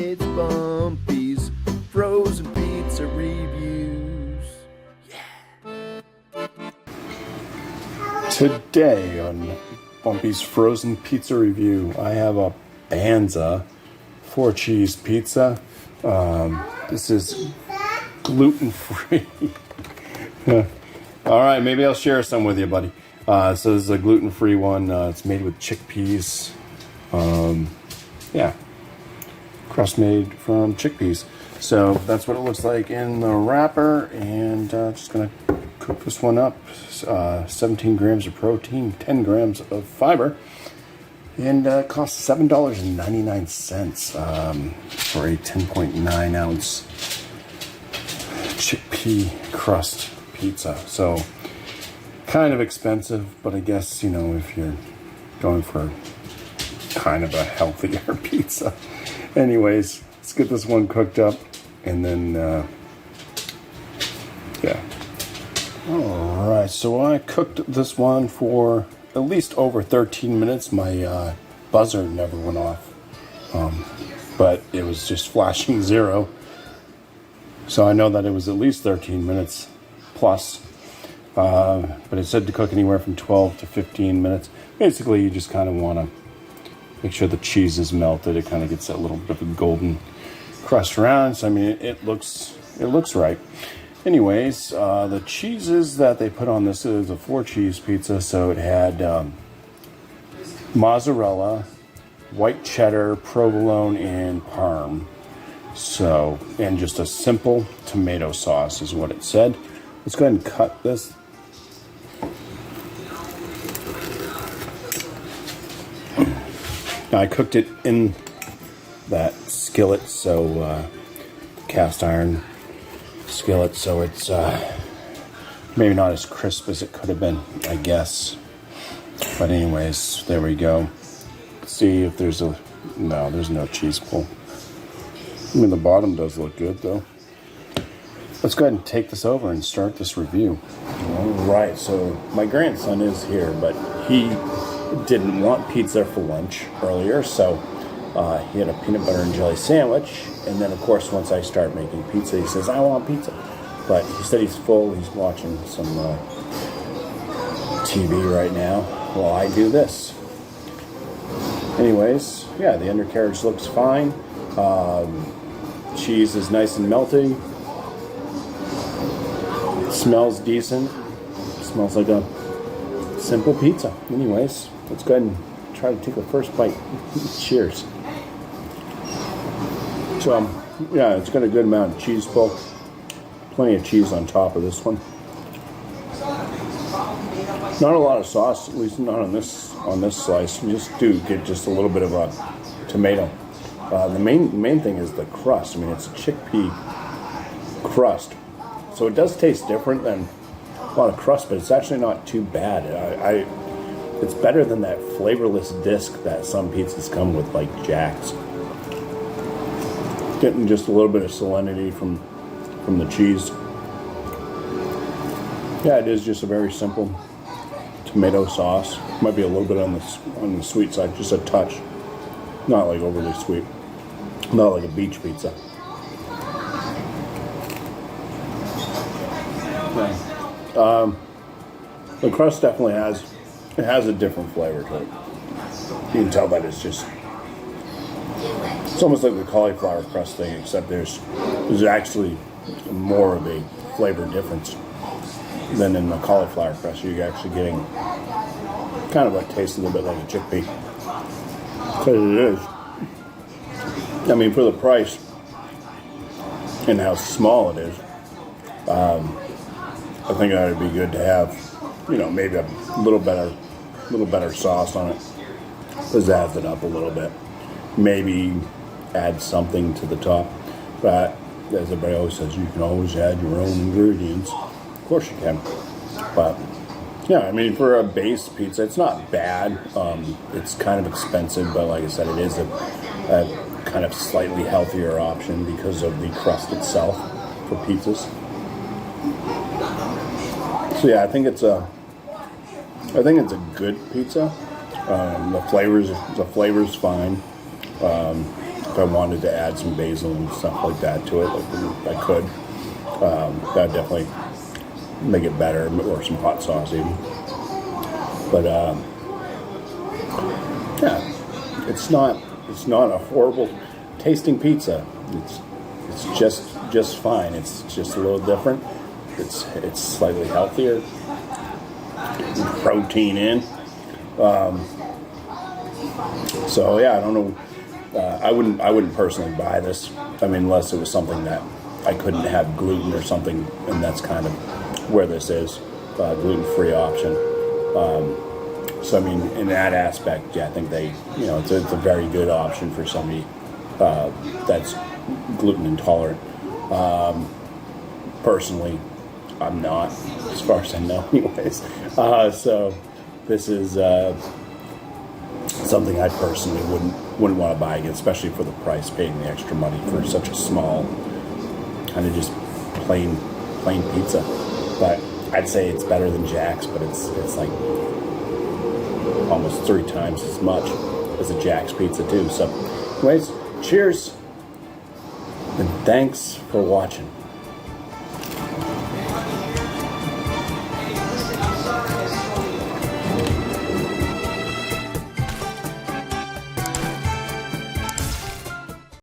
It's BuMpY-isms frozen pizza reviews. Today on BuMpY-isms frozen pizza review, I have a Banza 4-cheese pizza. This is gluten-free. All right, maybe I'll share some with you, buddy. So this is a gluten-free one. It's made with chickpeas. Yeah, crust made from chickpeas. So that's what it looks like in the wrapper, and just gonna cook this one up. 17 grams of protein, 10 grams of fiber, and it costs $7.99 for a 10.9 ounce chickpea crust pizza. So kind of expensive, but I guess, you know, if you're going for kind of a healthier pizza. Anyways, let's get this one cooked up, and then yeah. All right, so I cooked this one for at least over 13 minutes. My buzzer never went off, but it was just flashing 0. So I know that it was at least 13 minutes plus, but it said to cook anywhere from 12 to 15 minutes. Basically, you just kind of want to make sure the cheese is melted. It kind of gets that little bit of a golden crust around. So I mean, it looks right. Anyways, the cheeses that they put on this is a 4-cheese pizza. So it had mozzarella, white cheddar, provolone, and parm. So, and just a simple tomato sauce is what it said. Let's go ahead and cut this. Now, I cooked it in that skillet, so cast iron skillet, so it's maybe not as crisp as it could have been, I guess. But anyways, there we go. See if there's no, there's no cheese pull. I mean, the bottom does look good, though. Let's go ahead and take this over and start this review. All right, so my grandson is here, but he didn't want pizza for lunch earlier, so he had a peanut butter and jelly sandwich. And then, of course, once I start making pizza, he says, I want pizza. But he said he's full. He's watching some TV right now while I do this. Anyways, yeah, the undercarriage looks fine. Cheese is nice and melty. It smells decent. It smells like a simple pizza. Anyways, let's go ahead and try to take the first bite. Cheers. So, yeah, it's got a good amount of cheese pull. Plenty of cheese on top of this one. Not a lot of sauce, at least not on this slice. You just do get just a little bit of a tomato. The main thing is the crust. I mean, it's a chickpea crust, so it does taste different than a lot of crust, but it's actually not too bad. It's better than that flavorless disc that some pizzas come with, like Jack's. Getting just a little bit of salinity from the cheese. Yeah, it is just a very simple tomato sauce. Might be a little bit on the sweet side, just a touch. Not like overly sweet. Not like a beach pizza. Yeah. The crust definitely has a different flavor to it. You can tell that it's almost like the cauliflower crust thing, except there's actually more of a flavor difference than in the cauliflower crust. You're actually getting kind of what tastes a little bit like a chickpea. Because it is. I mean, for the price and how small it is, I think that would be good to have, you know, maybe a little better sauce on it. Pizzazz it up a little bit. Maybe add something to the top. But as everybody always says, you can always add your own ingredients. Of course you can. But yeah, I mean, for a base pizza, it's not bad. It's kind of expensive, but like I said, it is a kind of slightly healthier option because of the crust itself for pizzas. So yeah, I think it's a good pizza. The flavor's fine. if I wanted to add some basil and stuff like that to it, like I could. That'd definitely make it better, or some hot sauce even. But yeah, it's not a horrible tasting pizza. It's just fine. It's just a little different. It's slightly healthier. Protein in. So yeah, I don't know. I wouldn't personally buy this. I mean, unless it was something that I couldn't have gluten or something, and that's kind of where this is, gluten-free option. So I mean, in that aspect, yeah, I think it's a very good option for somebody that's gluten intolerant. Personally, I'm not, as far as I know, anyways. So this is something I personally wouldn't want to buy again, especially for the price, paying the extra money for such a small, kind of just plain pizza. But I'd say it's better than Jack's, but it's like almost 3 times as much as a Jack's pizza too. So anyways, cheers, and thanks for watching.